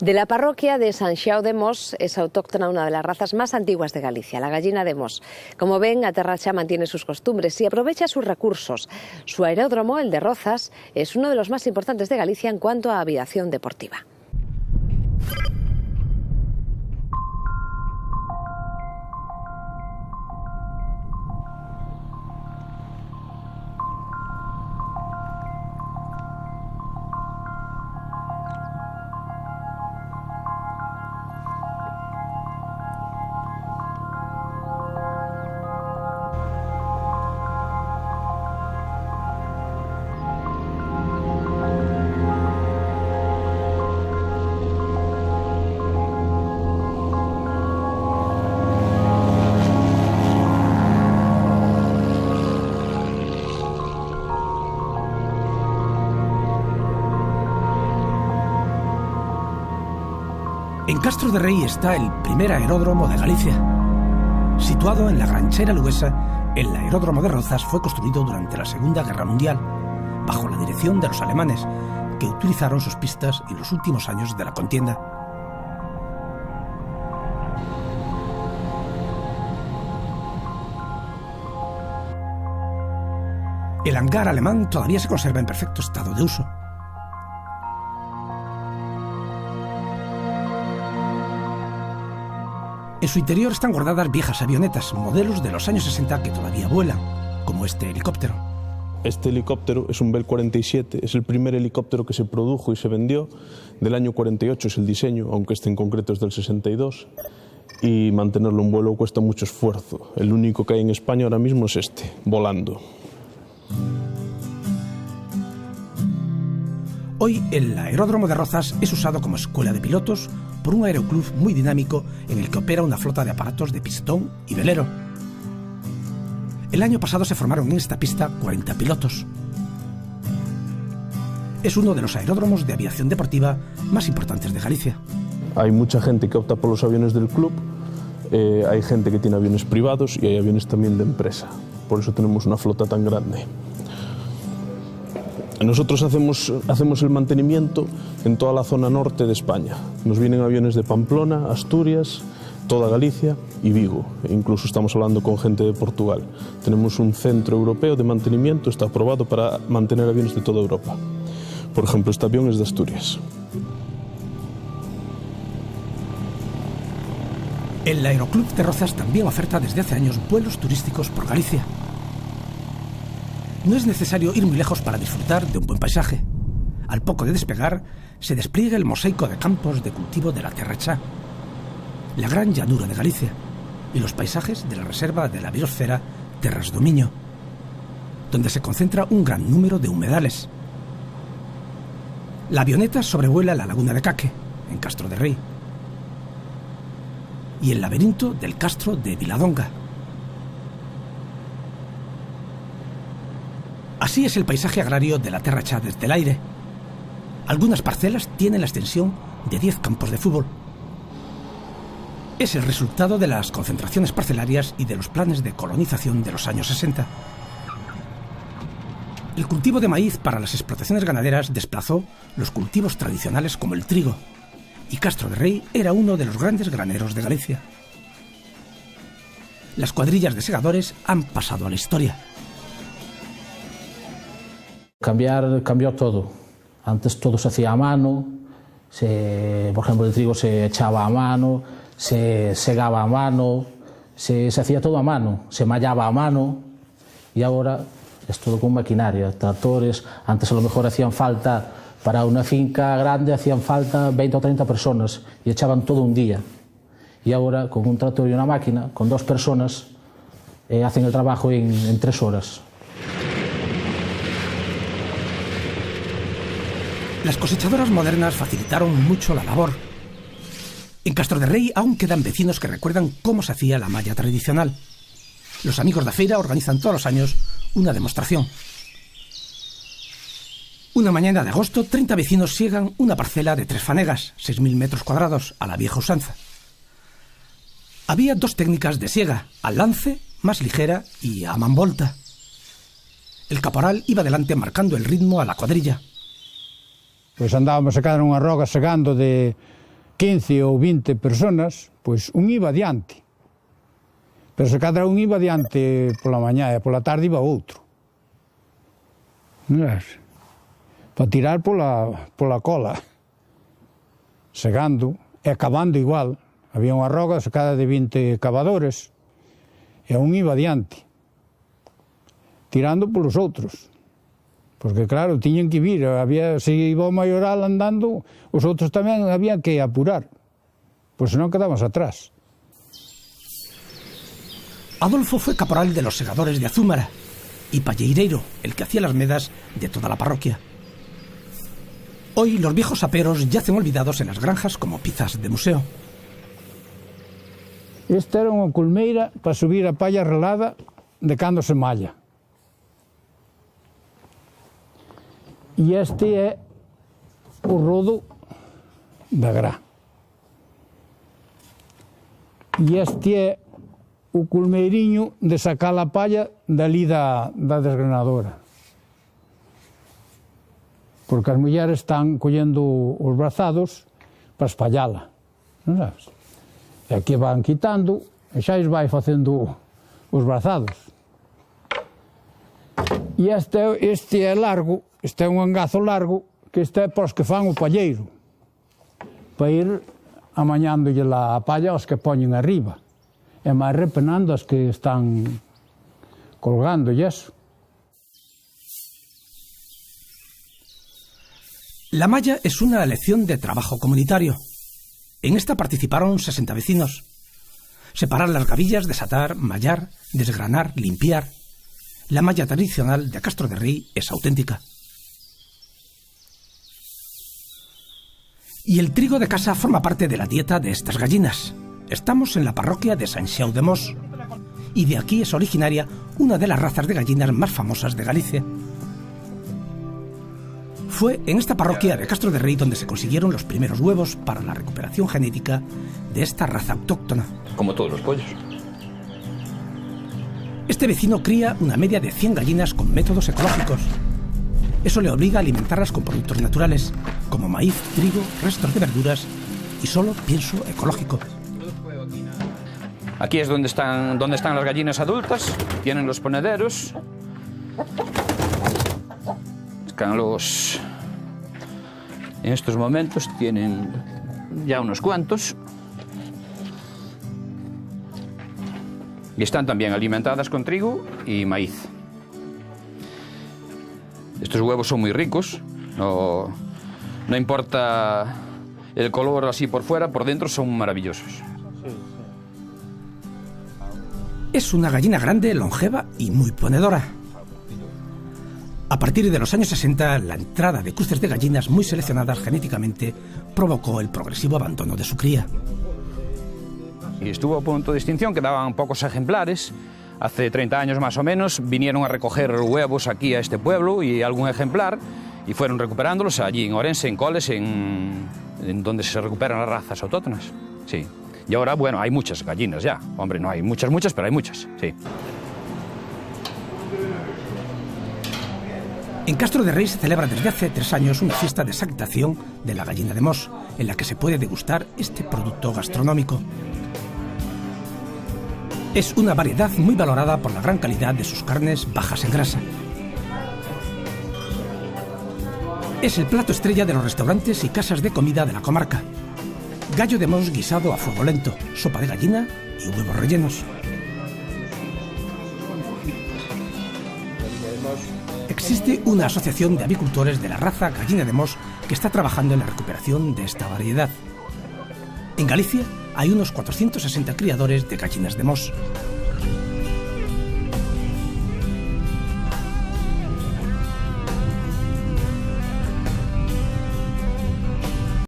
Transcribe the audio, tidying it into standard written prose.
De la parroquia de San Xiao de Mos es autóctona una de las razas más antiguas de Galicia, la gallina de Mos. Como ven, a Terra Cha mantiene sus costumbres y aprovecha sus recursos. Su aeródromo, el de Rozas, es uno de los más importantes de Galicia en cuanto a aviación deportiva. En Castro de Rei está el primer aeródromo de Galicia. Situado en la Grancheira luguesa, el aeródromo de Rozas fue construido durante la Segunda Guerra Mundial, bajo la dirección de los alemanes, que utilizaron sus pistas en los últimos años de la contienda. El hangar alemán todavía se conserva en perfecto estado de uso. En su interior están guardadas viejas avionetas, modelos de los años 60 que todavía vuelan, como este helicóptero. Este helicóptero es un Bell 47, es el primer helicóptero que se produjo y se vendió. Del año 48 es el diseño, aunque este en concreto es del 62. Y mantenerlo en vuelo cuesta mucho esfuerzo. El único que hay en España ahora mismo es este, volando. Hoy el aeródromo de Rozas es usado como escuela de pilotos por un aeroclub muy dinámico en el que opera una flota de aparatos de pistón y velero. El año pasado se formaron en esta pista 40 pilotos. Es uno de los aeródromos de aviación deportiva más importantes de Galicia. Hay mucha gente que opta por los aviones del club, hay gente que tiene aviones privados y hay aviones también de empresa. Por eso tenemos una flota tan grande. Nosotros hacemos el mantenimiento en toda la zona norte de España. Nos vienen aviones de Pamplona, Asturias, toda Galicia y Vigo. E incluso estamos hablando con gente de Portugal. Tenemos un centro europeo de mantenimiento, está aprobado para mantener aviones de toda Europa. Por ejemplo, este avión es de Asturias. El Aeroclub de Rozas también oferta desde hace años vuelos turísticos por Galicia. No es necesario ir muy lejos para disfrutar de un buen paisaje. Al poco de despegar, se despliega el mosaico de campos de cultivo de la Terra Cha, la gran llanura de Galicia y los paisajes de la reserva de la biosfera Terras do Miño, donde se concentra un gran número de humedales. La avioneta sobrevuela la laguna de Caque, en Castro de Rei, y el laberinto del Castro de Viladonga. Así es el paisaje agrario de la Terra Cha desde el aire. Algunas parcelas tienen la extensión de 10 campos de fútbol. Es el resultado de las concentraciones parcelarias y de los planes de colonización de los años 60. El cultivo de maíz para las explotaciones ganaderas desplazó los cultivos tradicionales como el trigo, y Castro de Rei era uno de los grandes graneros de Galicia. Las cuadrillas de segadores han pasado a la historia. Cambió todo. Antes todo se hacía a mano, por ejemplo el trigo se echaba a mano, se segaba a mano, se hacía todo a mano, se mallaba a mano, y ahora es todo con maquinaria, tractores. Antes a lo mejor hacían falta, para una finca grande hacían falta 20 o 30 personas y echaban todo un día. Y ahora con un tractor y una máquina, con 2 personas, hacen el trabajo en 3 horas. Las cosechadoras modernas facilitaron mucho la labor. En Castro de Rei aún quedan vecinos que recuerdan cómo se hacía la malla tradicional. Los amigos da feira organizan todos los años una demostración. Una mañana de agosto, 30 vecinos siegan una parcela de 3 fanegas, 6.000 metros cuadrados, a la vieja usanza. Había 2 técnicas de siega, al lance, más ligera, y a manvolta. El caporal iba delante marcando el ritmo a la cuadrilla. Pois andábamos a cada unha roga segando de 15 ou 20 personas, pois un iba adiante. Pero se cada un iba adiante pola mañá e pola tarde iba outro. Para tirar pola cola, segando e cavando igual. Había unha roga secada de 20 cavadores e un iba adiante, tirando polos outros. Porque claro, tiñen que vir, se iba o maioral andando, os outros tamén había que apurar, pois senón quedamos atrás. Adolfo fue caporal de los segadores de Azúmara y palleireiro, el que hacía las medas de toda la parroquia. Hoy los viejos saperos yacen olvidados en las granjas como piezas de museo. Esta era unha colmeira para subir a palla relada de cando se malla. E este é o rodo da gra. E este é o colmeiriño de sacar a palla dali da desgranadora. Porque as mulleres están collendo os brazados para espallala, non sabes? E aquí van quitando e xa is vai facendo os brazados. E este é largo, este é un engazo largo, que este é para os que fan o palleiro, para ir amañándolle a palla aos que poñen arriba, e máis repenando as que están colgando e eso. La malla es una lección de trabajo comunitario. En esta participaron 60 vecinos. Separar las gavillas, desatar, mallar, desgranar, limpiar. La malla tradicional de Castro de Rei es auténtica. Y el trigo de casa forma parte de la dieta de estas gallinas. Estamos en la parroquia de Sant Xiao de Mos, y de aquí es originaria una de las razas de gallinas más famosas de Galicia. Fue en esta parroquia de Castro de Rei donde se consiguieron los primeros huevos para la recuperación genética de esta raza autóctona. Como todos los pollos. Este vecino cría una media de 100 gallinas con métodos ecológicos. Eso le obliga a alimentarlas con productos naturales, como maíz, trigo, restos de verduras y solo pienso ecológico. Aquí es donde están las gallinas adultas, tienen los ponederos. En estos momentos tienen ya unos cuantos. Y están también alimentadas con trigo y maíz. Estos huevos son muy ricos, no importa el color así por fuera, por dentro son maravillosos. Es una gallina grande, longeva y muy ponedora. A partir de los años 60, la entrada de cruces de gallinas muy seleccionadas genéticamente provocó el progresivo abandono de su cría. Y estuvo a punto de extinción, quedaban pocos ejemplares. Hace 30 años más o menos vinieron a recoger huevos aquí a este pueblo y algún ejemplar y fueron recuperándolos allí en Orense, en Coles, en donde se recuperan las razas autóctonas. Sí. Y ahora, bueno, hay muchas gallinas ya. Hombre, no hay muchas, pero hay muchas, sí. En Castro de Rei se celebra desde hace 3 años una fiesta de exaltación de la gallina de Mos, en la que se puede degustar este producto gastronómico. Es una variedad muy valorada por la gran calidad de sus carnes bajas en grasa. Es el plato estrella de los restaurantes y casas de comida de la comarca. Gallo de Mos guisado a fuego lento, sopa de gallina y huevos rellenos. Existe una asociación de avicultores de la raza gallina de Mos que está trabajando en la recuperación de esta variedad. En Galicia hay unos 460 criadores de gallinas de Mos.